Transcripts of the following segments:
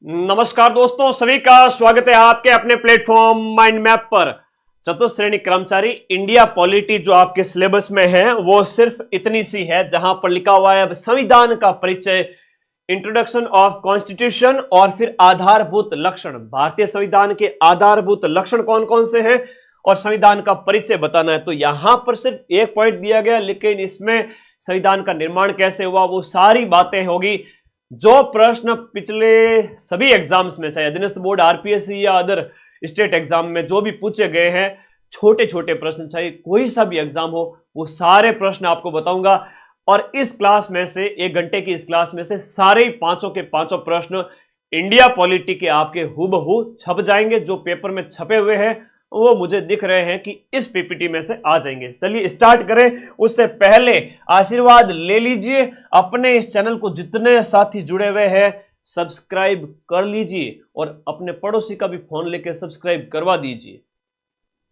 नमस्कार दोस्तों, सभी का स्वागत है आपके अपने प्लेटफॉर्म माइंड मैप पर। चतुर्थ श्रेणी कर्मचारी इंडिया पॉलिटी जो आपके सिलेबस में है वो सिर्फ इतनी सी है, जहां पर लिखा हुआ है संविधान का परिचय, इंट्रोडक्शन ऑफ कॉन्स्टिट्यूशन और फिर आधारभूत लक्षण। भारतीय संविधान के आधारभूत लक्षण कौन कौन से हैं और संविधान का परिचय बताना है। तो यहां पर सिर्फ एक पॉइंट दिया गया, लेकिन इसमें संविधान का निर्माण कैसे हुआ वो सारी बातें होगी। जो प्रश्न पिछले सभी एग्जाम्स में, चाहे अधीनस्थ बोर्ड, आरपीएससी या अदर स्टेट एग्जाम में जो भी पूछे गए हैं, छोटे छोटे प्रश्न, चाहे कोई सा भी एग्जाम हो, वो सारे प्रश्न आपको बताऊंगा। और इस क्लास में से, 1 घंटे की इस क्लास में से सारे पांचों के पांचों प्रश्न इंडिया पॉलिटी के आपके हूबहू छप जाएंगे। जो पेपर में छपे हुए हैं वो मुझे दिख रहे हैं कि इस पीपीटी में से आ जाएंगे। चलिए स्टार्ट करें। उससे पहले आशीर्वाद ले लीजिए, अपने इस चैनल को जितने साथी जुड़े हुए हैं सब्सक्राइब कर लीजिए और अपने पड़ोसी का भी फोन लेकर सब्सक्राइब करवा दीजिए।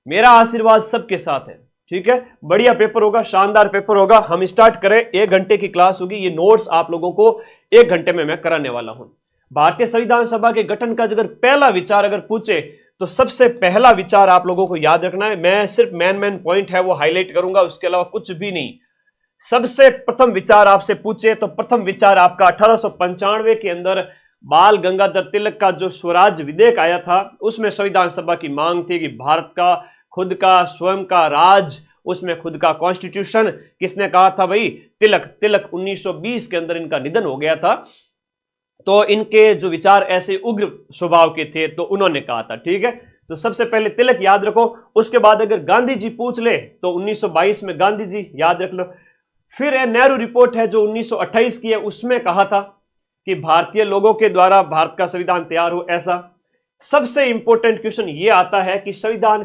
मेरा आशीर्वाद सबके साथ है, ठीक है। बढ़िया पेपर होगा, शानदार पेपर होगा। हम स्टार्ट करें। 1 घंटे की क्लास होगी। ये नोट्स आप लोगों को 1 घंटे में मैं कराने वाला हूं। भारतीय संविधान सभा के गठन का अगर पहला विचार अगर पूछे तो सबसे पहला विचार आप लोगों को याद रखना है। मैं सिर्फ मेन पॉइंट है वो हाईलाइट करूंगा, उसके अलावा कुछ भी नहीं। सबसे प्रथम विचार आपसे पूछे तो प्रथम विचार आपका 1895 के अंदर बाल गंगाधर तिलक का जो स्वराज विधेयक आया था, उसमें संविधान सभा की मांग थी कि भारत का खुद का स्वयं का राज, उसमें खुद का कॉन्स्टिट्यूशन। किसने कहा था भाई? तिलक 1920 के अंदर इनका निधन हो गया था, तो इनके जो विचार ऐसे उग्र स्वभाव के थे तो उन्होंने कहा था, ठीक है। तो सबसे पहले तिलक याद रखो। उसके बाद अगर गांधी जी पूछ ले तो 1922 में गांधी जी याद रख लो। फिर नेहरू रिपोर्ट है जो 1928 की है, उसमें कहा था कि भारतीय लोगों के द्वारा भारत का संविधान तैयार हो, ऐसा। सबसे इंपॉर्टेंट क्वेश्चन ये आता है कि संविधान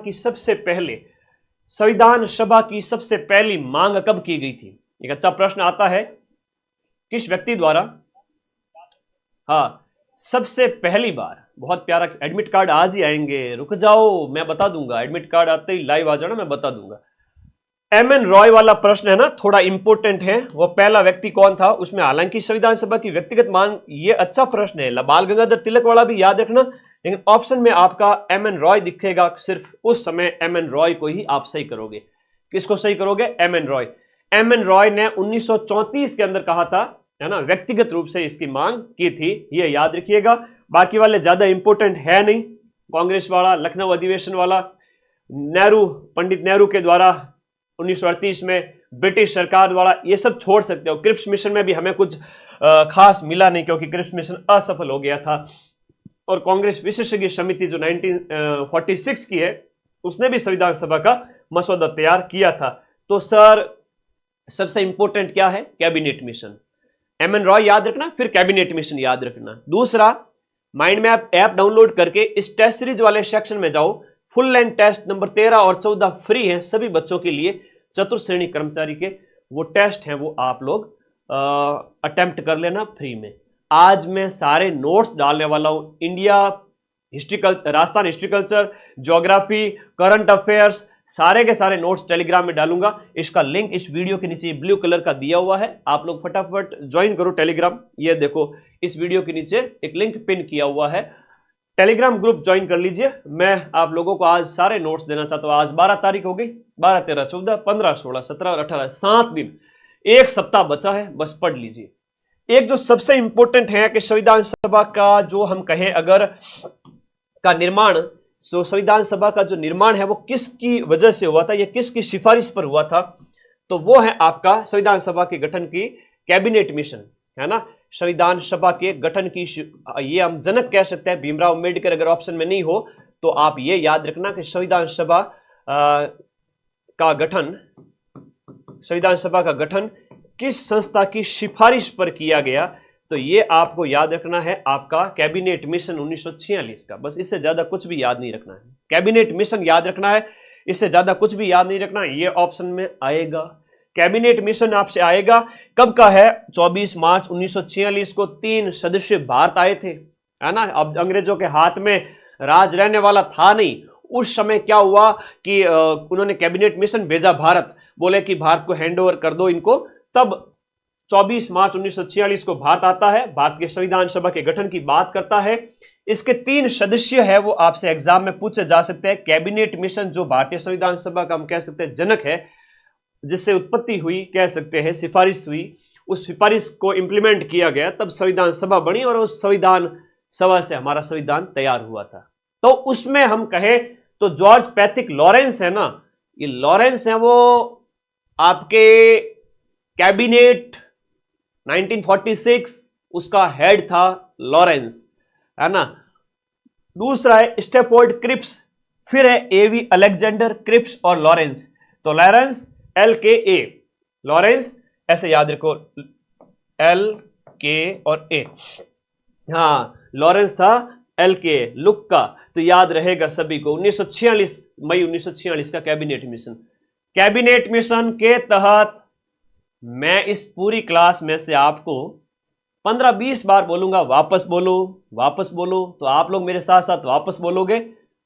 सभा की सबसे पहली मांग कब की गई थी? एक अच्छा प्रश्न आता है। किस व्यक्ति द्वारा? हाँ, सबसे पहली बार। बहुत प्यारा। एडमिट कार्ड आज ही आएंगे, रुक जाओ मैं बता दूंगा। एडमिट कार्ड आते ही लाइव आ जाना, मैं बता दूंगा। एमएन रॉय वाला प्रश्न है ना, थोड़ा इंपॉर्टेंट है। वो पहला व्यक्ति कौन था उसमें, हालांकि संविधान सभा की व्यक्तिगत मांग, ये अच्छा प्रश्न है। बाल गंगाधर तिलक वाला भी याद रखना, लेकिन ऑप्शन में आपका एमएन रॉय दिखेगा। सिर्फ उस समय एमएन रॉय को ही आप सही करोगे। किसको सही करोगे? एमएन रॉय। एमएन रॉय ने 1934 के अंदर कहा था, है ना, व्यक्तिगत रूप से इसकी मांग की थी, ये याद रखिएगा। बाकी वाले ज्यादा इंपॉर्टेंट है नहीं। कांग्रेस वाला, लखनऊ अधिवेशन वाला, पंडित नेहरू के द्वारा 1938 में, ब्रिटिश सरकार द्वारा, ये सब छोड़ सकते हो। क्रिप्स मिशन में भी हमें कुछ खास मिला नहीं, क्योंकि क्रिप्स मिशन असफल हो गया था। और कांग्रेस विशेषज्ञ समिति जो 1946 की है, उसने भी संविधान सभा का मसौदा तैयार किया था। तो सर सबसे इंपॉर्टेंट क्या है? Cabinet mission. एमएन रॉय याद रखना, फिर कैबिनेट मिशन याद रखना। दूसरा, माइंड मैप ऐप डाउनलोड करके इस टेस्ट सीरीज वाले सेक्शन में जाओ। फुल लेंथ टेस्ट नंबर 13 और 14 फ्री है सभी बच्चों के लिए, चतुर्थ श्रेणी कर्मचारी के। वो टेस्ट हैं, वो आप लोग अटेम्प्ट कर लेना फ्री में। आज मैं सारे नोट्स डालने वाला हूं। India history, Rajasthan history culture, geography, current affairs, सारे के सारे नोट्स टेलीग्राम में डालूंगा। इसका लिंक इस वीडियो के नीचे ब्लू कलर का दिया हुआ है, आप लोग फटाफट ज्वाइन करो टेलीग्राम। ये देखो, इस वीडियो के नीचे एक लिंक पिन किया हुआ है, टेलीग्राम ग्रुप ज्वाइन कर लीजिए। मैं आप लोगों को आज सारे नोट्स देना चाहता हूं। आज 12 तारीख हो गई, 12, 13, 14, 15, 16, 17 और 18, 7 दिन, 1 सप्ताह बचा है, बस पढ़ लीजिए। एक जो सबसे इंपॉर्टेंट है कि संविधान सभा का जो हम कहें अगर का निर्माण, संविधान सभा का जो निर्माण है वो किसकी वजह से हुआ था, ये किसकी सिफारिश पर हुआ था? तो वो है आपका संविधान सभा के गठन की कैबिनेट मिशन, है ना। संविधान सभा के गठन की ये हम जनक कह सकते हैं भीमराव अम्बेडकर। अगर ऑप्शन में नहीं हो तो आप ये याद रखना कि संविधान सभा का गठन किस संस्था की सिफारिश पर किया गया, तो ये आपको याद रखना है आपका कैबिनेट मिशन 1946 का। बस इससे ज्यादा कुछ भी याद नहीं रखना है। कैबिनेट मिशन याद रखना है, इससे ज्यादा कुछ भी याद नहीं रखना। ये ऑप्शन में आएगा। कैबिनेट मिशन आपसे आएगा। कब का है? 24 मार्च 1946 को 3 सदस्य भारत आए थे, है ना। अब अंग्रेजों के हाथ में राज रहने वाला था नहीं। उस समय क्या हुआ कि उन्होंने कैबिनेट मिशन भेजा भारत, बोले कि भारत को हैंड ओवर कर दो इनको। तब 24 मार्च 1946 को भारत आता है, भारत के संविधान सभा के गठन की बात करता है। इसके 3 सदस्य है वो आपसे एग्जाम में पूछे जा सकते हैं। कैबिनेट मिशन जो भारतीय संविधान सभा का हम कह सकते हैं जनक है, जिससे उत्पत्ति हुई, कह सकते हैं सिफारिश हुई, उस सिफारिश को इंप्लीमेंट किया गया, तब संविधान सभा बनी और उस संविधान सभा से हमारा संविधान तैयार हुआ था। तो उसमें हम कहें तो जॉर्ज पैट्रिक लॉरेंस है ना, ये लॉरेंस है वो आपके कैबिनेट 1946 उसका हेड था लॉरेंस, है ना। दूसरा है स्टेफोर्ड क्रिप्स, फिर है एवी अलेक्जेंडर क्रिप्स और लॉरेंस। तो लॉरेंस LKA, लॉरेंस ऐसे याद रखो, LK और A। हाँ, लॉरेंस था LKA, लुक का, तो याद रहेगा सभी को। 1946 मई 1946 का कैबिनेट मिशन। कैबिनेट मिशन के तहत मैं इस पूरी क्लास में से आपको 15-20 बार बोलूंगा, वापस बोलो वापस बोलो, तो आप लोग मेरे साथ साथ वापस बोलोगे,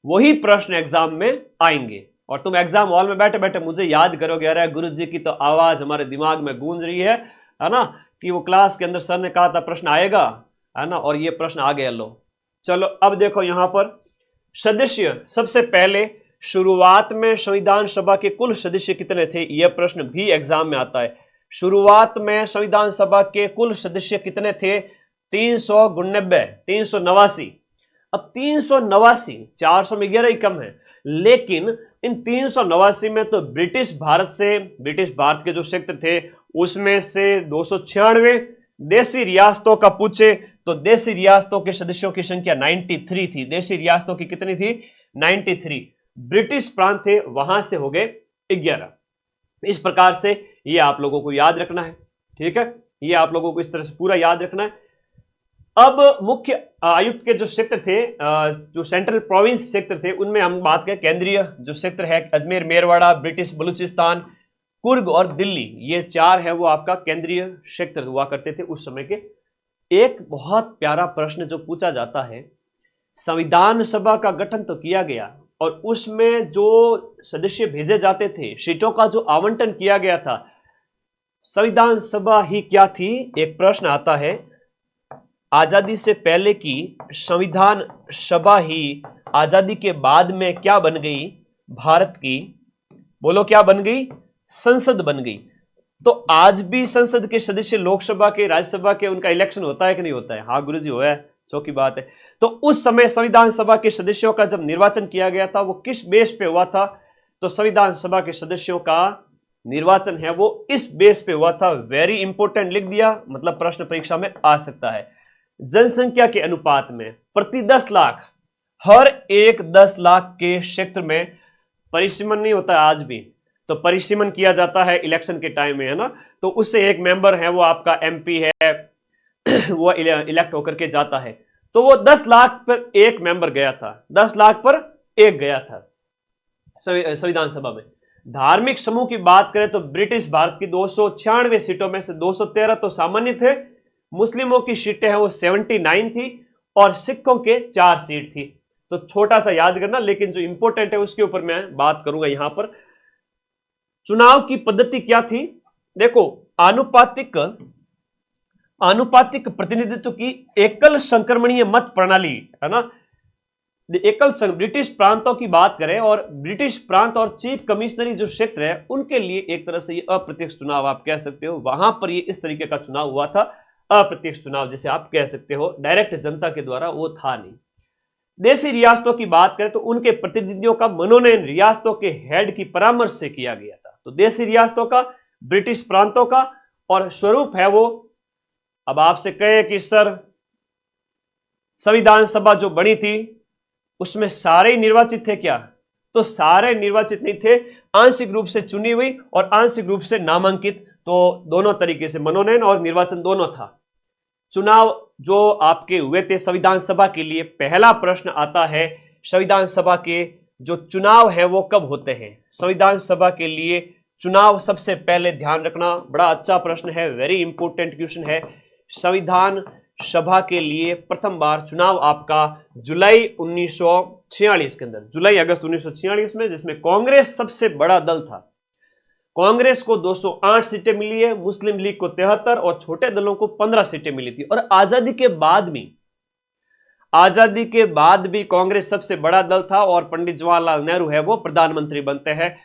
वही प्रश्न एग्जाम में आएंगे और तुम एग्जाम हॉल में बैठे बैठे मुझे याद करोगे, अरे गुरुजी की तो आवाज हमारे दिमाग में गूंज रही है ना, कि वो क्लास के अंदर सर ने कहा था प्रश्न आएगा, है ना, और ये प्रश्न आ गया। लो चलो अब देखो यहां पर सदस्य, सबसे पहले शुरुआत में संविधान सभा के कुल सदस्य कितने थे, यह प्रश्न भी एग्जाम में आता है। शुरुआत में संविधान सभा के कुल सदस्य कितने थे, 389। अब 389, 400 में 11 ही कम है, लेकिन इन 389 में तो ब्रिटिश भारत के जो क्षेत्र थे उसमें से 296 देसी रियासतों का पूछे तो देसी रियासतों के सदस्यों की संख्या 93 थी। देसी रियासतों की कितनी थी, 93। ब्रिटिश प्रांत थे, वहां से हो गए 11। इस प्रकार से ये आप लोगों को याद रखना है, ठीक है, ये आप लोगों को इस तरह से पूरा याद रखना है। अब मुख्य आयुक्त के जो क्षेत्र थे, जो सेंट्रल प्रोविंस क्षेत्र थे, उनमें हम बात करें केंद्रीय जो क्षेत्र है, अजमेर, मेरवाड़ा, ब्रिटिश बलूचिस्तान, कुर्ग और दिल्ली, ये 4 है वो आपका केंद्रीय क्षेत्र हुआ करते थे उस समय के। एक बहुत प्यारा प्रश्न जो पूछा जाता है, संविधान सभा का गठन तो किया गया और उसमें जो सदस्य भेजे जाते थे, सीटों का जो आवंटन किया गया था, संविधान सभा ही क्या थी। एक प्रश्न आता है, आजादी से पहले की संविधान सभा ही आजादी के बाद में क्या बन गई, भारत की, बोलो क्या बन गई, संसद बन गई। तो आज भी संसद के सदस्य लोकसभा के, राज्यसभा के, उनका इलेक्शन होता है कि नहीं होता है, हाँ गुरुजी हुआ है, चौकी बात है। तो उस समय संविधान सभा के सदस्यों का जब निर्वाचन किया गया था वो किस बेस पे हुआ था, तो संविधान सभा के सदस्यों का निर्वाचन है वो इस बेस पे हुआ था। वेरी इंपॉर्टेंट लिख दिया, मतलब प्रश्न परीक्षा में आ सकता है। जनसंख्या के अनुपात में प्रति 10 लाख, हर एक 10 लाख के क्षेत्र में परिसीमन नहीं होता है आज भी, तो परिसीमन किया जाता है इलेक्शन के टाइम में, है ना। तो उससे एक मेंबर है वो आपका MP है वो इलेक्ट होकर के जाता है। तो वो 10 लाख पर एक मेंबर गया था, 10 लाख पर एक गया था संविधान सभा में। धार्मिक समूह की बात करें तो ब्रिटिश भारत की 296 सीटों में से 213 तो सामान्य थे, मुस्लिमों की सीटें हैं वो 79 थी और सिखों के 4 सीट थी। तो छोटा सा याद करना, लेकिन जो इंपॉर्टेंट है उसके ऊपर मैं बात करूंगा। यहां पर चुनाव की पद्धति क्या थी, देखो आनुपातिक प्रतिनिधित्व की एकल संक्रमणीय मत प्रणाली, है ना। ब्रिटिश प्रांतों की बात करें और ब्रिटिश प्रांत और चीफ कमिश्नरी जो क्षेत्र है उनके लिए एक तरह से ये अप्रत्यक्ष चुनाव आप कह सकते हो, वहां पर ये इस तरीके का चुनाव हुआ था, अप्रत्यक्ष चुनाव जैसे आप कह सकते हो, डायरेक्ट जनता के द्वारा वो था नहीं। देशी रियासतों की बात करें तो उनके प्रतिनिधियों का मनोनयन रियासतों के हेड की परामर्श से किया गया था। तो देशी रियासतों का, ब्रिटिश प्रांतों का, और स्वरूप है वो, अब आपसे कहे कि सर संविधान सभा जो बनी थी उसमें सारे निर्वाचित थे क्या, तो सारे निर्वाचित नहीं थे, आंशिक रूप से चुनी हुई और आंशिक रूप से नामांकित, तो दोनों तरीके से मनोनयन और निर्वाचन दोनों था। चुनाव जो आपके हुए थे संविधान सभा के लिए, पहला प्रश्न आता है संविधान सभा के जो चुनाव है वो कब होते हैं। संविधान सभा के लिए चुनाव सबसे पहले ध्यान रखना, बड़ा अच्छा प्रश्न है, वेरी इंपॉर्टेंट क्वेश्चन है। संविधान सभा के लिए प्रथम बार चुनाव आपका जुलाई 1946 के अंदर, जुलाई अगस्त 1946 में, जिसमें कांग्रेस सबसे बड़ा दल था। कांग्रेस को 208 सीटें मिली है, मुस्लिम लीग को 73 और छोटे दलों को 15 सीटें मिली थी। और आजादी के बाद भी आजादी के बाद भी कांग्रेस सबसे बड़ा दल था और पंडित जवाहरलाल नेहरू है वो प्रधानमंत्री बनते हैं।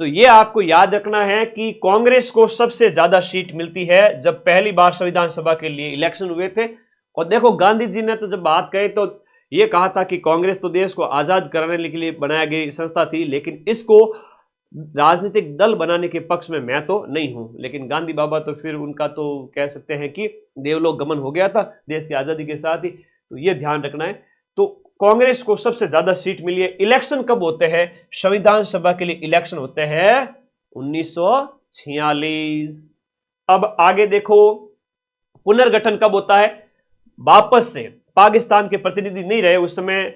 तो ये आपको याद रखना है कि कांग्रेस को सबसे ज्यादा सीट मिलती है जब पहली बार संविधान सभा के लिए इलेक्शन हुए थे। और देखो गांधी जी ने तो जब बात कही तो ये कहा था कि कांग्रेस तो देश को आजाद कराने के लिए बनाई गई संस्था थी, लेकिन इसको राजनीतिक दल बनाने के पक्ष में मैं तो नहीं हूं। लेकिन गांधी बाबा तो फिर उनका तो कह सकते हैं कि देवलोक गमन हो गया था देश की आजादी के साथ ही, तो ये ध्यान रखना है। तो कांग्रेस को सबसे ज्यादा सीट मिली है। इलेक्शन कब होते हैं? संविधान सभा के लिए इलेक्शन होते हैं 1946। अब आगे देखो पुनर्गठन कब होता है? वापस से पाकिस्तान के प्रतिनिधि नहीं रहे उस समय।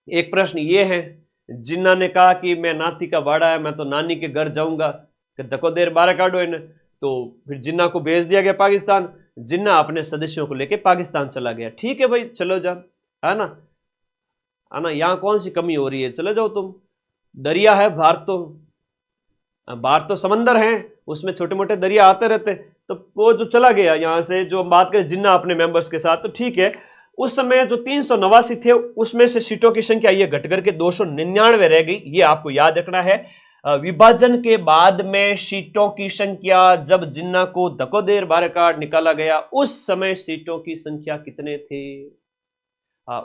एक प्रश्न ये है, जिन्ना ने कहा कि मैं नाती का बाड़ा है, मैं तो नानी के घर जाऊंगा, धको देर बारह काटो इन्हें। तो फिर जिन्ना को भेज दिया गया पाकिस्तान। जिन्ना अपने सदस्यों को लेकर पाकिस्तान चला गया। ठीक है भाई, चलो जा, है ना, यहां कौन सी कमी हो रही है, चले जाओ तुम। दरिया है बाहर तो समंदर है, उसमें छोटे मोटे दरिया आते रहते। तो वो जो चला गया यहां से, जो हम बात करें जिन्ना अपने मेंबर्स के साथ, तो ठीक है। उस समय जो 389 थे उसमें से सीटों की संख्या ये घट करके 299 रह गई। ये आपको याद रखना है। विभाजन के बाद में सीटों की संख्या, जब जिन्ना को धकोदेर बारकाट निकाला गया उस समय सीटों की संख्या कितने थे?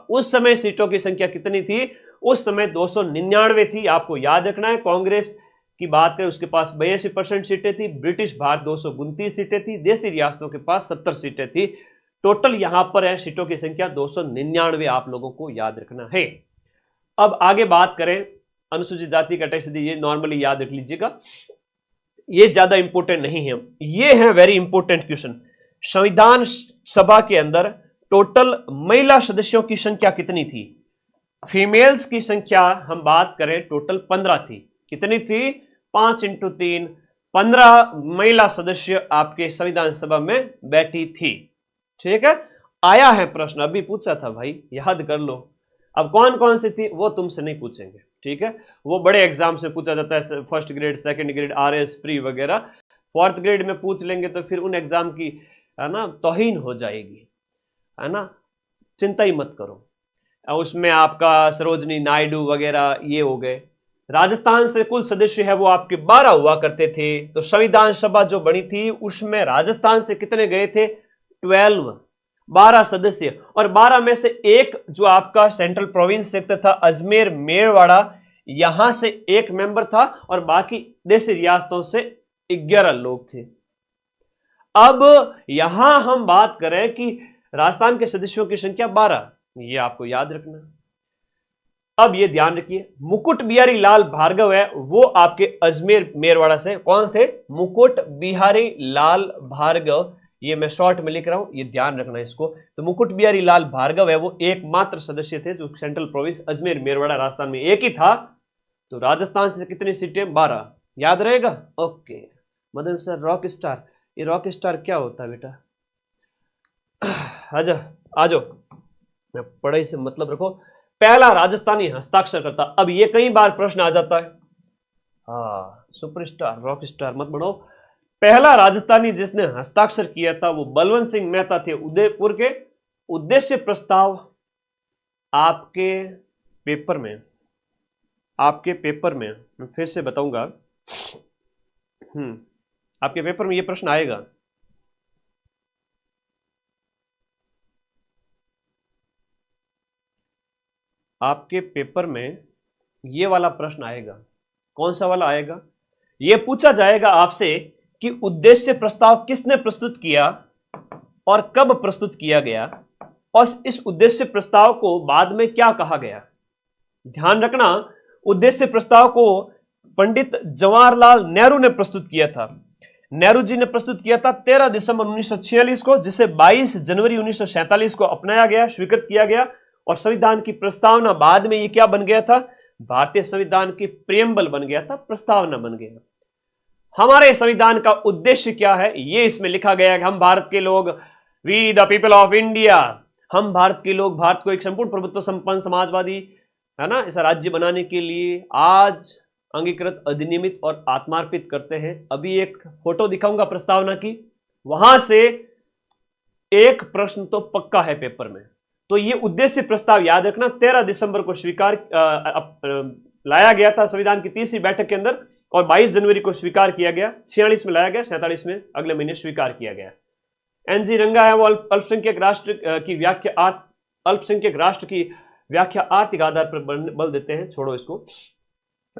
उस समय सीटों की संख्या कितनी थी? उस समय 299 थी। आपको याद रखना है। कांग्रेस की बात करें उसके पास 82% सीटें थी। ब्रिटिश भारत 229 सीटें थी। देसी रियासतों के पास 70 सीटें थी। टोटल यहां पर है सीटों की संख्या 299। आप लोगों को याद रखना है। अब आगे बात करें अनुसूचित जाति कैटेगरी, ये नॉर्मली याद रख लीजिएगा, ये ज्यादा इंपॉर्टेंट नहीं है। ये है वेरी इंपॉर्टेंट क्वेश्चन। संविधान सभा के अंदर टोटल महिला सदस्यों की संख्या कितनी थी? फीमेल्स की संख्या हम बात करें टोटल 15 थी। कितनी थी? 5 × 3 15 महिला सदस्य आपके संविधान सभा में बैठी थी। ठीक है, आया है प्रश्न, अभी पूछा था भाई, याद कर लो। अब कौन कौन सी थी वो तुमसे नहीं पूछेंगे, ठीक है, वो बड़े एग्जाम्स में पूछा जाता है, first grade, second grade, RS pre वगैरह। फोर्थ ग्रेड में पूछ लेंगे तो फिर उन एग्जाम की, है ना, तौहीन हो जाएगी, है ना, चिंता ही मत करो। उसमें आपका सरोजनी नायडू वगैरह ये हो गए। राजस्थान से कुल सदस्य है वो आपके 12 हुआ करते थे। तो संविधान सभा जो बनी थी उसमें राजस्थान से कितने गए थे? 12 सदस्य। और 12 में से एक जो आपका सेंट्रल प्रोविंस सेक्टर था अजमेर मेरवाड़ा, यहां से एक मेंबर था और बाकी देसी रियासतों से 11 लोग थे। अब यहां हम बात करें कि राजस्थान के सदस्यों की संख्या 12, ये आपको याद रखना। अब ये ध्यान रखिए, मुकुट बिहारी लाल भार्गव है वो आपके अजमेर मेरवाड़ा से। कौन थे? मुकुट बिहारी लाल भार्गव। ये मैं शॉर्ट में लिख रहा हूं, ये ध्यान रखना इसको। तो मुकुट बिहारी लाल भार्गव है वो एकमात्र सदस्य थे जो सेंट्रल प्रोविंस अजमेर मेरवाड़ा राजस्थान में एक ही था। तो राजस्थान से कितनी सीटें? 12। याद रहेगा? Okay. Madan sir rock star, ये रॉक स्टार क्या होता है बेटा? आ जाओ, पढ़ाई से मतलब रखो। पहला राजस्थानी हस्ताक्षर करता। अब ये कई बार प्रश्न आ जाता है। हाँ, सुपरस्टार रॉक स्टार मत बढ़ो। पहला राजस्थानी जिसने हस्ताक्षर किया था वो बलवंत सिंह मेहता थे उदयपुर के। उद्देश्य प्रस्ताव आपके पेपर में मैं फिर से बताऊंगा। आपके पेपर में ये प्रश्न आएगा। आपके पेपर में ये वाला प्रश्न आएगा। कौन सा वाला आएगा? ये पूछा जाएगा आपसे कि उद्देश्य प्रस्ताव किसने प्रस्तुत किया और कब प्रस्तुत किया गया और इस उद्देश्य प्रस्ताव को बाद में क्या कहा गया। ध्यान रखना, उद्देश्य प्रस्ताव को पंडित जवाहरलाल नेहरू ने प्रस्तुत किया था। नेहरू जी ने प्रस्तुत किया था 13 दिसंबर 1946 को, जिसे 22 जनवरी 1947 को अपनाया गया, स्वीकृत किया गया। और संविधान की प्रस्तावना बाद में ये क्या बन गया था? भारतीय संविधान की प्रियम्बल बन गया था, प्रस्तावना बन गया। हमारे संविधान का उद्देश्य क्या है ये इसमें लिखा गया है कि हम भारत के लोग, we the people of India, हम भारत के लोग भारत को एक संपूर्ण प्रभुत्व संपन्न समाजवादी, है ना, ऐसा राज्य बनाने के लिए आज अंगीकृत, अधिनियमित और आत्मार्पित करते हैं। अभी एक फोटो दिखाऊंगा प्रस्तावना की, वहां से एक प्रश्न तो पक्का है पेपर में। तो ये उद्देश्य प्रस्ताव याद रखना 13 दिसंबर को लाया गया था संविधान की 30वीं बैठक के अंदर, और 22 जनवरी को स्वीकार किया गया। 46 में लाया गया, 47 में अगले महीने स्वीकार किया गया। एनजी रंगा है वो अल्पसंख्यक राष्ट्र की व्याख्या, अल्पसंख्यक राष्ट्र की व्याख्या आर्थिक आधार पर बल देते हैं। छोड़ो इसको।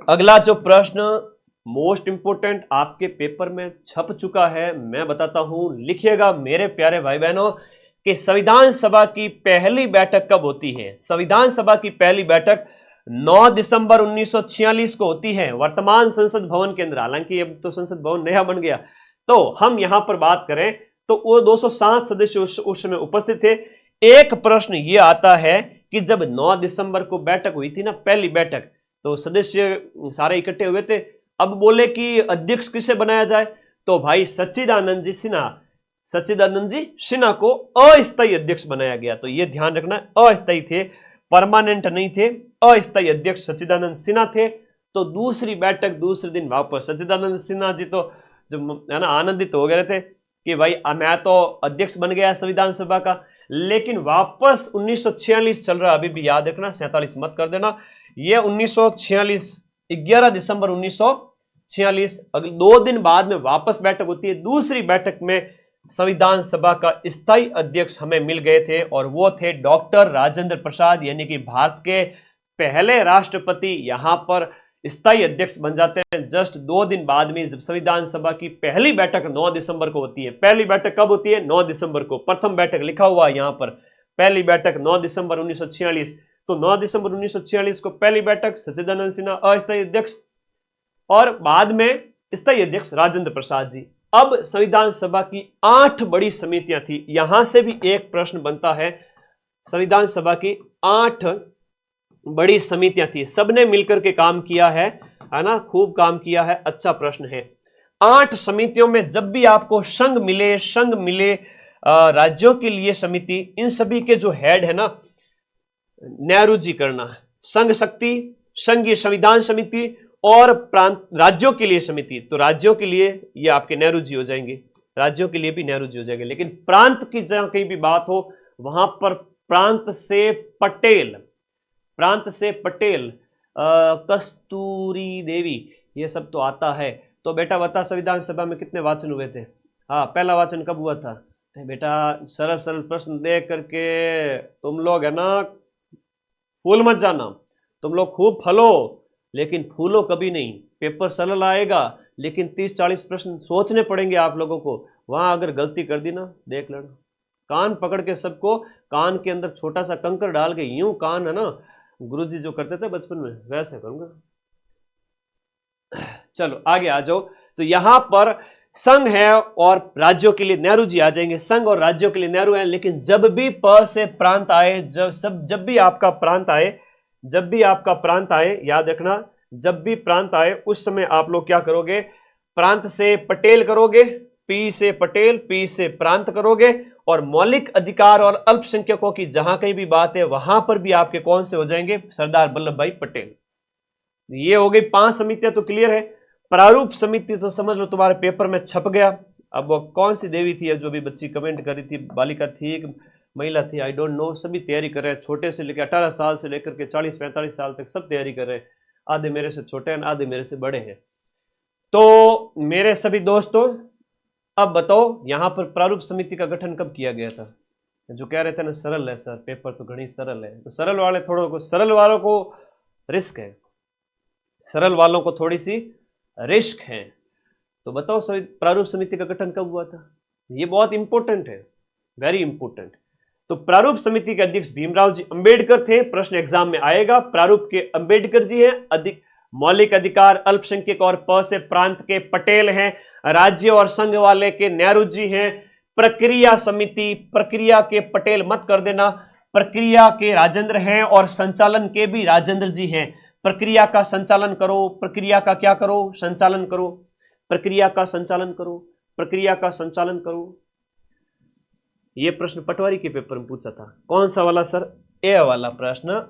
अगला जो प्रश्न मोस्ट इंपोर्टेंट आपके पेपर में छप चुका है, मैं बताता हूं, लिखिएगा मेरे प्यारे भाई बहनों कि संविधान सभा की पहली बैठक कब होती है। संविधान सभा की पहली बैठक 9 दिसंबर 1946 को होती है, वर्तमान संसद भवन के अंदर। हालांकि अब तो संसद भवन नया बन गया। तो हम यहां पर बात करें तो वो 207 सदस्य उस समय उपस्थित थे। एक प्रश्न ये आता है कि जब 9 दिसंबर को बैठक हुई थी ना, पहली बैठक, तो सदस्य सारे इकट्ठे हुए थे। अब बोले कि अध्यक्ष किसे बनाया जाए, तो भाई सच्चिदानंद जी सिन्हा को अस्थायी अध्यक्ष बनाया गया। तो ये ध्यान रखना, अस्थायी थे, परमानेंट नहीं थे, अस्थायी अध्यक्ष सच्चिदानंद सिन्हा थे। तो दूसरी बैठक दूसरे दिन वापस, सच्चिदानंद सिन्हा जी तो जो है ना आनंदित हो गए थे कि भाई मैं तो अध्यक्ष बन गया संविधान सभा का। लेकिन वापस 1946 चल रहा, अभी भी याद रखना, 47 मत कर देना। ये 1946 11 दिसंबर 1946 अगले 2 दिन बाद में वापस बैठक होती है। दूसरी बैठक में संविधान सभा का स्थायी अध्यक्ष हमें मिल गए थे, और वो थे डॉक्टर राजेंद्र प्रसाद, यानी कि भारत के पहले राष्ट्रपति यहां पर स्थायी अध्यक्ष बन जाते हैं। जस्ट 2 दिन बाद में जब संविधान सभा की पहली बैठक 9 दिसंबर को होती है। पहली बैठक कब होती है? 9 दिसंबर को। प्रथम बैठक लिखा हुआ है यहां पर, पहली बैठक 9 दिसंबर 1946। तो 9 दिसंबर 1946 को पहली बैठक, सच्चिदानंद सिन्हा अस्थायी अध्यक्ष, और बाद में स्थायी अध्यक्ष राजेंद्र प्रसाद जी। अब संविधान सभा की 8 बड़ी समितियां थी। यहां से भी एक प्रश्न बनता है, संविधान सभा की 8 बड़ी समितियां थी, सबने मिलकर के काम किया है ना, खूब काम किया है, अच्छा प्रश्न है। 8 समितियों में जब भी आपको संघ मिले राज्यों के लिए समिति, इन सभी के जो हेड है ना, नेहरू जी करना है। संघ शक्ति, संघीय संविधान समिति और प्रांत राज्यों के लिए समिति, तो राज्यों के लिए ये आपके नेहरू जी हो जाएंगे, राज्यों के लिए भी नेहरू जी हो जाएंगे। लेकिन प्रांत की जहां कहीं भी बात हो, वहां पर प्रांत से पटेल, कस्तूरी देवी, ये सब तो आता है। तो बेटा बता, संविधान सभा में कितने वाचन हुए थे? हाँ, पहला वाचन कब हुआ था? बेटा सरल प्रश्न देख करके तुम लोग है ना फूल मत जाना, तुम लोग खूब फलो लेकिन फूलो कभी नहीं। पेपर सरल आएगा लेकिन 30-40 प्रश्न सोचने पड़ेंगे आप लोगों को। वहां अगर गलती कर दी ना, देख लेना, कान पकड़ के सबको कान के अंदर छोटा सा कंकर डाल के यूं कान है ना, गुरुजी जो करते थे बचपन में, वैसे करूंगा। चलो आगे आ जाओ। तो यहां पर संघ है और राज्यों के लिए नेहरू जी आ जाएंगे। संघ और राज्यों के लिए नेहरू है, लेकिन जब भी प से प्रांत आए, जब भी आपका प्रांत आए, याद रखना, जब भी प्रांत आए उस समय आप लोग क्या करोगे? प्रांत से पटेल करोगे, पी से पटेल, पी से प्रांत करोगे, और मौलिक अधिकार और अल्पसंख्यकों की जहां कहीं भी बात है वहां पर भी आपके कौन से हो जाएंगे? सरदार वल्लभ भाई पटेल। ये हो गई 5 समितियां, तो क्लियर है। प्रारूप समिति तो समझ लो तुम्हारे पेपर में छप गया। अब वो कौन सी देवी थी जो भी बच्ची कमेंट करी थी, बालिका थी, एक महिला थी, आई डोंट नो, सभी तैयारी कर रहे हैं, छोटे से लेकर 18 साल से लेकर के 40-45 साल तक सब तैयारी कर रहे हैं। आधे मेरे से छोटे हैं, आधे मेरे से बड़े हैं। तो मेरे सभी दोस्तों, अब बताओ यहां पर प्रारूप समिति का गठन कब किया गया था? जो कह रहे थे ना सरल है सर, पेपर तो घनी सरल है, तो सरल वालों को रिस्क है, सरल वालों को थोड़ी सी रिस्क है। तो बताओ प्रारूप समिति का गठन कब हुआ था? ये बहुत इंपॉर्टेंट है, वेरी इंपॉर्टेंट। तो प्रारूप समिति के अध्यक्ष भीमराव जी अंबेडकर थे। प्रश्न एग्जाम में आएगा। प्रारूप के अंबेडकर जी हैं, मौलिक अधिकार अल्पसंख्यक और प से प्रांत के पटेल हैं, राज्य और संघ वाले के नेहरू जी हैं। प्रक्रिया समिति, प्रक्रिया के पटेल मत कर देना, प्रक्रिया के राजेंद्र हैं और संचालन के भी राजेंद्र जी हैं। प्रक्रिया का संचालन करो, प्रक्रिया का क्या करो? संचालन करो, प्रक्रिया का संचालन करो, प्रक्रिया का संचालन करो। यह प्रश्न पटवारी के पेपर में पूछा था। कौन सा वाला सर? ए वाला प्रश्न,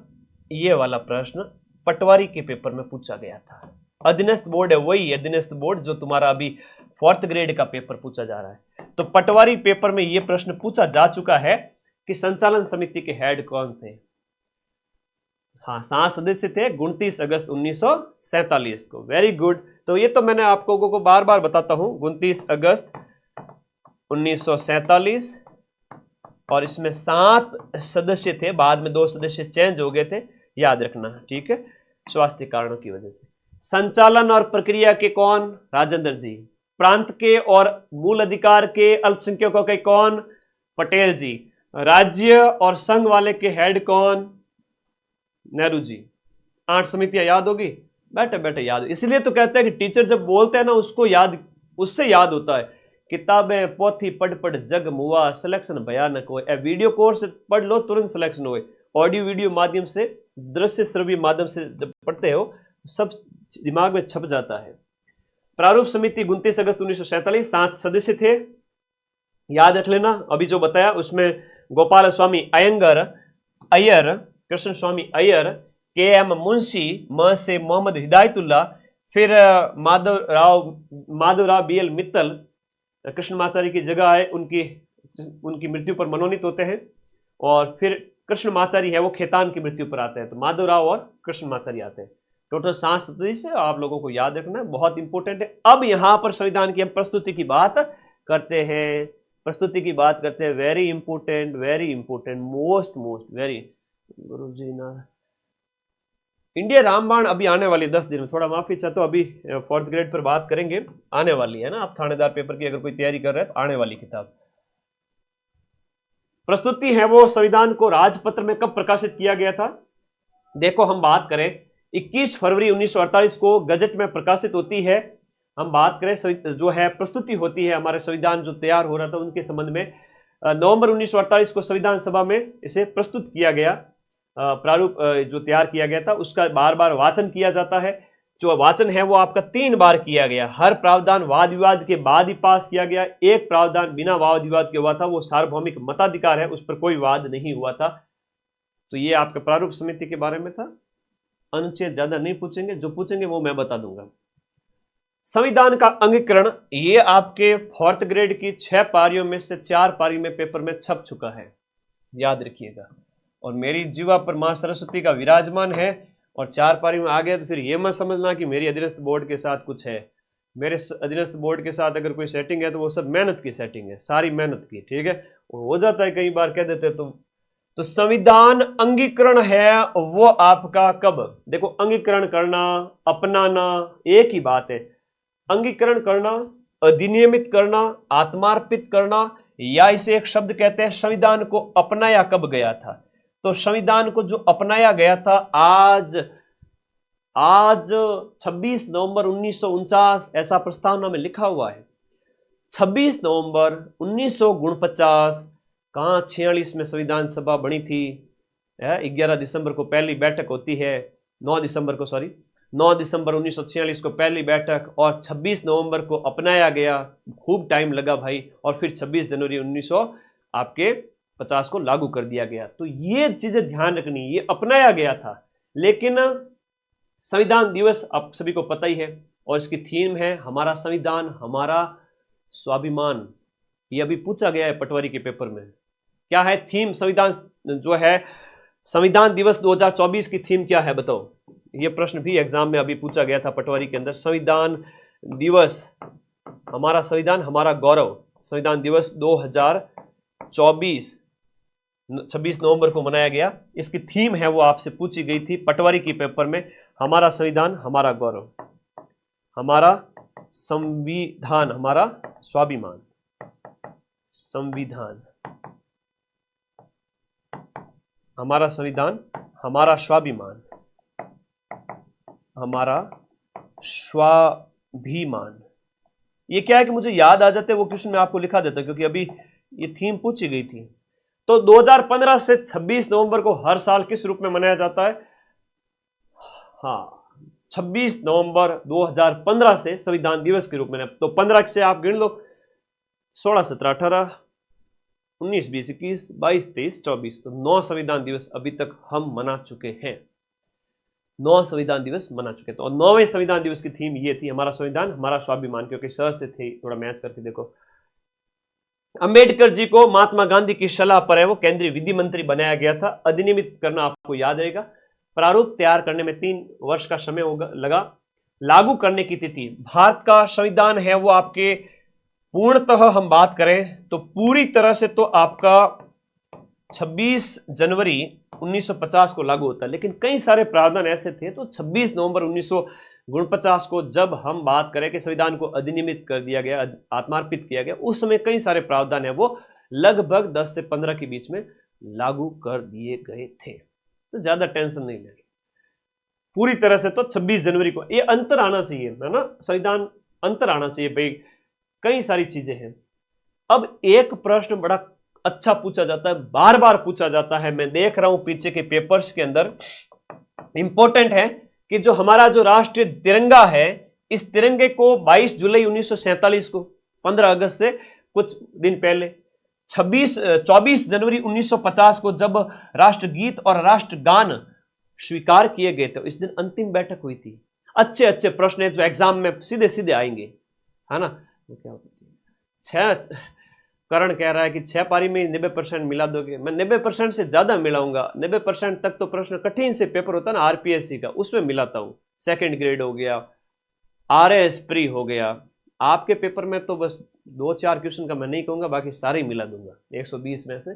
ये वाला प्रश्न पटवारी के पेपर में पूछा गया था। अधीनस्थ बोर्ड है, वही अधीनस्थ बोर्ड जो तुम्हारा अभी 4th ग्रेड का पेपर पूछा जा रहा है। तो पटवारी पेपर में यह प्रश्न पूछा जा चुका है कि संचालन समिति के हेड कौन थे? हाँ, 7 सदस्य थे 29 अगस्त 1947 को। Very good. तो ये तो मैंने आपको को बार बार बताता हूं, 29 अगस्त 1947, और इसमें 7 सदस्य थे, बाद में 2 सदस्य चेंज हो गए थे, याद रखना, ठीक है, स्वास्थ्य कारणों की वजह से। संचालन और प्रक्रिया के कौन? राजेंद्र जी। प्रांत के और मूल अधिकार के अल्पसंख्यकों के कौन? पटेल जी। राज्य और संघ वाले के हेड कौन? नेहरू जी। 8 समितियां याद होगी, बैठे बैठे याद। इसलिए तो कहते हैं कि टीचर जब बोलते हैं ना, उसको याद, उससे याद होता है। किताबें पोथी पढ़ पढ़ जग मुआ, सिलेक्शन भयानक हो। वीडियो कोर्स पढ़ लो, तुरंत सिलेक्शन हो। ऑडियो वीडियो माध्यम से, दृश्य श्रव्य माध्यम से जब पढ़ते हो, सब दिमाग में छप जाता है। प्रारूप समिति 29 अगस्त 1947, 7 सदस्य थे, याद रख लेना। अभी जो बताया उसमें गोपाल स्वामी अय्यर, कृष्ण स्वामी अय्यर, के.एम. मुंशी, म से मोहम्मद हिदायतुल्लाह, फिर माधवराव बी.एल. मित्तल, कृष्णमाचार्य की जगह है, उनकी मृत्यु पर मनोनीत होते हैं। और फिर कृष्णमाचार्य है वो खेतान की मृत्यु पर आते हैं, तो माधवराव और कृष्णमाचार्य आते हैं। टोटल 7 सदस्य आप लोगों को याद रखना है, बहुत इंपॉर्टेंट है। अब यहां पर संविधान की हम प्रस्तुति की बात करते हैं, वेरी इंपॉर्टेंट, मोस्ट वेरी। गुरु जी ना, इंडिया रामबाण अभी आने वाली 10 दिन में, थोड़ा माफी चाहता हूं, अभी 4th ग्रेड पर बात करेंगे, आने वाली है ना। आप थानेदार पेपर की अगर कोई तैयारी कर रहे हैं तो आने वाली किताब। प्रस्तुति है वो संविधान को राजपत्र में कब प्रकाशित किया गया था? देखो, हम बात करें 21 फरवरी 1948 को गजट में प्रकाशित होती है। हम बात करें जो है प्रस्तुति होती है, हमारे संविधान जो तैयार हो रहा था उनके संबंध में, नवंबर 1948 को संविधान सभा में इसे प्रस्तुत किया गया। प्रारूप जो तैयार किया गया था उसका बार बार वाचन किया जाता है। जो वाचन है वो आपका 3 बार किया गया। हर प्रावधान वाद विवाद के बाद ही पास किया गया। एक प्रावधान बिना वाद विवाद के हुआ था, वो सार्वभौमिक मताधिकार है, उस पर कोई वाद नहीं हुआ था। तो ये आपके प्रारूप समिति के बारे में था। अनुच्छेद ज्यादा नहीं पूछेंगे, जो पूछेंगे वो मैं बता दूंगा। संविधान का अंगीकरण, ये आपके 4th ग्रेड की 6 पारियों में से 4 पारी में पेपर में छप चुका है, याद रखिएगा। और मेरी जीवा पर मां सरस्वती का विराजमान है, और 4 पारी में आ गया तो फिर ये मत समझना कि मेरी अधीनस्थ बोर्ड के साथ कुछ है। मेरे अधीनस्थ बोर्ड के साथ अगर कोई सेटिंग है तो वो सब मेहनत की सेटिंग है, सारी मेहनत की, ठीक है। हो जाता है कई बार कह देते तो संविधान अंगीकरण है वो आपका कब? देखो, अंगीकरण करना, अपनाना एक ही बात है। अंगीकरण करना, अधिनियमित करना, आत्मार्पित करना, या इसे एक शब्द कहते हैं संविधान को अपनाया कब गया था? तो संविधान को जो अपनाया गया था आज 26 नवंबर 1949, ऐसा प्रस्तावना में लिखा हुआ है। 26 नवंबर 1949, कहाँ 46 में संविधान सभा बनी थी। 11 दिसंबर को पहली बैठक होती है, 9 दिसंबर 1946 को पहली बैठक, और 26 नवंबर को अपनाया गया। खूब टाइम लगा भाई, और फिर 26 जनवरी 1950 को लागू कर दिया गया। तो ये चीजें ध्यान रखनी, ये अपनाया गया था। लेकिन संविधान दिवस आप सभी को पता ही है, और इसकी थीम है हमारा संविधान हमारा स्वाभिमान। ये अभी पूछा गया है पटवारी के पेपर में, क्या है थीम? संविधान जो है, संविधान दिवस 2024 की थीम क्या है बताओ? ये प्रश्न भी एग्जाम में अभी पूछा गया था पटवारी के अंदर। संविधान दिवस, हमारा संविधान हमारा गौरव, संविधान दिवस 2024 26 नवंबर को मनाया गया। इसकी थीम है वो आपसे पूछी गई थी पटवारी की पेपर में, हमारा संविधान हमारा गौरव, हमारा संविधान हमारा स्वाभिमान। संविधान, हमारा संविधान हमारा स्वाभिमान, हमारा स्वाभिमान। ये क्या है कि मुझे याद आ जाते, वो क्वेश्चन में आपको लिखा देता, क्योंकि अभी ये थीम पूछी गई थी। तो 2015 से 26 नवंबर को हर साल किस रूप में मनाया जाता है? हाँ, 26 नवंबर 2015 से संविधान दिवस के रूप में। तो 15 से आप गिन लो, 16, 17, 18, 19, 20, 21, 22, 23, 24, तो 9 संविधान दिवस अभी तक हम मना चुके हैं। 9 संविधान दिवस मना चुके। तो 9वें संविधान दिवस की थीम ये थी, हमारा संविधान हमारा स्वाभिमान, क्योंकि सर से थे, थोड़ा मैच करके देखो। अंबेडकर जी को महात्मा गांधी की सलाह पर है वो केंद्रीय विधि मंत्री बनाया गया था। अधिनियमित करना आपको याद रहेगा। प्रारूप तैयार करने में 3 वर्ष का समय लगा। लागू करने की तिथि, भारत का संविधान है वो आपके पूर्णतः हम बात करें तो पूरी तरह से तो आपका 26 जनवरी 1950 को लागू होता है, लेकिन कई सारे प्रावधान ऐसे थे तो 26 नवंबर 1949 को जब हम बात करें कि संविधान को अधिनियमित कर दिया गया, आत्मार्पित किया गया, उस समय कई सारे प्रावधान है वो लगभग 10 से 15 के बीच में लागू कर दिए गए थे। तो ज्यादा टेंशन नहीं लेना, पूरी तरह से तो 26 जनवरी को ये अंतर आना चाहिए, है ना, संविधान अंतर आना चाहिए भाई, कई सारी चीजें हैं। अब एक प्रश्न बड़ा अच्छा पूछा जाता है, बार बार पूछा जाता है, मैं देख रहा हूं पीछे के पेपर्स के अंदर, इंपॉर्टेंट है कि जो हमारा जो राष्ट्रीय तिरंगा है, इस तिरंगे को 22 जुलाई 1947 को, 15 अगस्त से कुछ दिन पहले, 24 जनवरी 1950 को जब राष्ट्रगीत और राष्ट्रगान स्वीकार किए गए थे, इस दिन अंतिम बैठक हुई थी। अच्छे अच्छे प्रश्न है जो एग्जाम में सीधे सीधे आएंगे, है ना। क्या होता है, करण कह रहा है कि 6 पारी में 90% मिला दोगे, मैं 90% से ज्यादा मिलाऊंगा। 90% तक तो प्रश्न कठिन से पेपर होता है ना आरपीएससी का, उसमें मिलाता हूं। सेकंड ग्रेड हो गया, आरएस प्री हो गया, आपके पेपर में तो बस 2-4 क्वेश्चन का मैं नहीं कहूंगा, बाकी सारे ही मिला दूंगा, 120 में से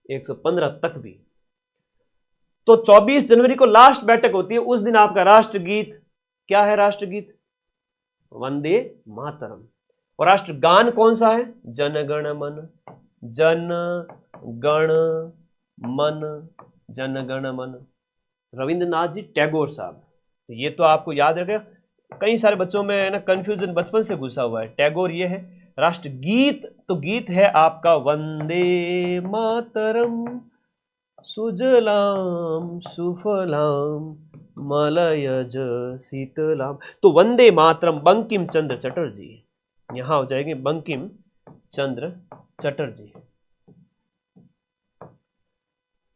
115 तक भी। तो 24 जनवरी को लास्ट बैठक होती है, उस दिन आपका राष्ट्रगीत क्या है, राष्ट्रगीत वंदे मातरम, और राष्ट्रगान कौन सा है, जन गण मन, जन गण मन, जन गण मन, रविंद्रनाथ जी टैगोर साहब। तो ये तो आपको याद रखेगा, कई सारे बच्चों में ना कंफ्यूजन बचपन से घुसा हुआ है। टैगोर ये है। राष्ट्रगीत तो गीत है आपका वंदे मातरम, सुजलाम सुफलाम मलयज शीतलाम। तो वंदे मातरम बंकिम चंद्र चटर्जी, यहां हो जाएंगे बंकिम चंद्र चटर्जी।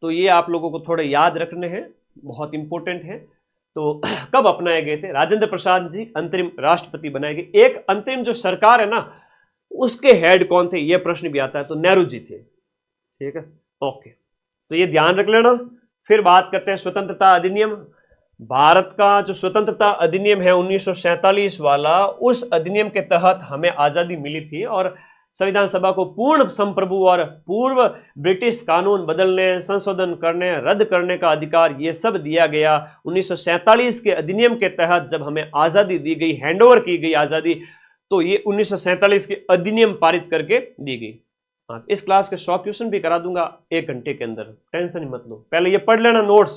तो ये आप लोगों को थोड़े याद रखने हैं, बहुत इंपॉर्टेंट है। तो कब अपनाए गए थे, राजेंद्र प्रसाद जी अंतरिम राष्ट्रपति बनाए गए। एक अंतरिम जो सरकार है ना, उसके हेड कौन थे, यह प्रश्न भी आता है, तो नेहरू जी थे। ठीक है, ओके, तो ये ध्यान रख लेना। फिर बात करते हैं स्वतंत्रता अधिनियम। भारत का जो स्वतंत्रता अधिनियम है 1947 वाला, उस अधिनियम के तहत हमें आजादी मिली थी और संविधान सभा को पूर्ण संप्रभु और पूर्व ब्रिटिश कानून बदलने, संशोधन करने, रद्द करने का अधिकार ये सब दिया गया। 1947 के अधिनियम के तहत जब हमें आजादी दी गई, हैंडओवर की गई आजादी, तो ये 1947 के अधिनियम पारित करके दी गई। हाँ, इस क्लास के 100 क्वेश्चन भी करा दूंगा 1 घंटे के अंदर, टेंशन ही मत लो। पहले ये पढ़ लेना नोट्स,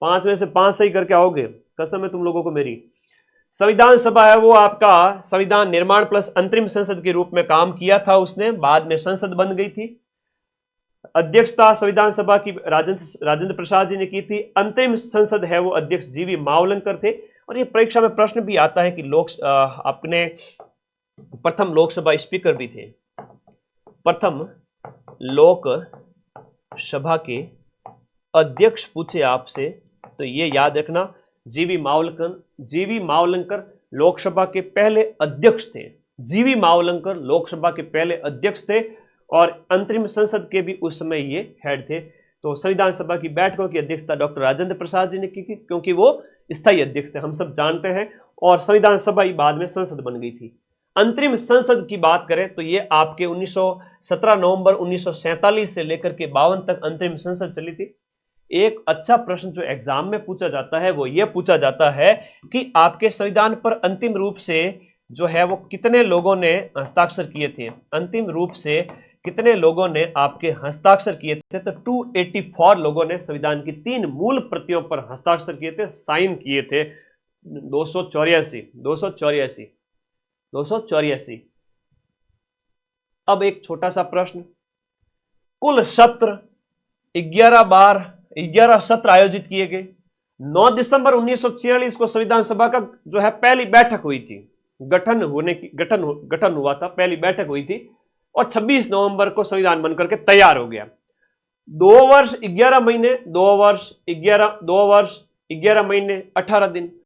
5 में से 5 सही करके आओगे, कसम है तुम लोगों को मेरी। संविधान सभा है वो आपका संविधान निर्माण प्लस अंतरिम संसद के रूप में काम किया था उसने, बाद में संसद बन गई थी। अध्यक्षता संविधान सभा की राजेंद्र प्रसाद जी ने की थी। अंतरिम संसद है वो अध्यक्ष जीवी मावलंकर थे। और ये परीक्षा में प्रश्न भी आता है कि अपने प्रथम लोकसभा स्पीकर भी थे, प्रथम लोक सभा के अध्यक्ष पूछे आपसे, तो ये याद रखना, जीवी मावलंकर लोकसभा के पहले अध्यक्ष थे। जीवी मावलंकर लोकसभा के पहले अध्यक्ष थे और अंतरिम संसद के भी उस समय ये हेड थे। तो संविधान सभा की बैठकों की अध्यक्षता डॉक्टर राजेंद्र प्रसाद जी ने की थी, क्योंकि वो स्थायी अध्यक्ष थे, हम सब जानते हैं। और संविधान सभा ही बाद में संसद बन गई थी। अंतरिम संसद की बात करें तो ये आपके 17 नवंबर 1947 से लेकर के 52 तक अंतरिम संसद चली थी। एक अच्छा प्रश्न जो एग्जाम में पूछा जाता है वो ये पूछा जाता है कि आपके संविधान पर अंतिम रूप से जो है वो कितने लोगों ने हस्ताक्षर किए थे। अंतिम रूप से कितने लोगों ने आपके हस्ताक्षर किए थे, तो 284 लोगों ने संविधान की 3 मूल प्रतियों पर हस्ताक्षर किए थे, साइन किए थे। 284। अब एक छोटा सा प्रश्न, कुल सत्र 11 सत्र आयोजित किए गए। 9 दिसंबर 1946 को संविधान सभा का जो है पहली बैठक हुई थी, गठन हुआ था, पहली बैठक हुई थी। और 26 नवंबर को संविधान बनकर के तैयार हो गया। 2 वर्ष 11 महीने 2 वर्ष 11 महीने 18 दिन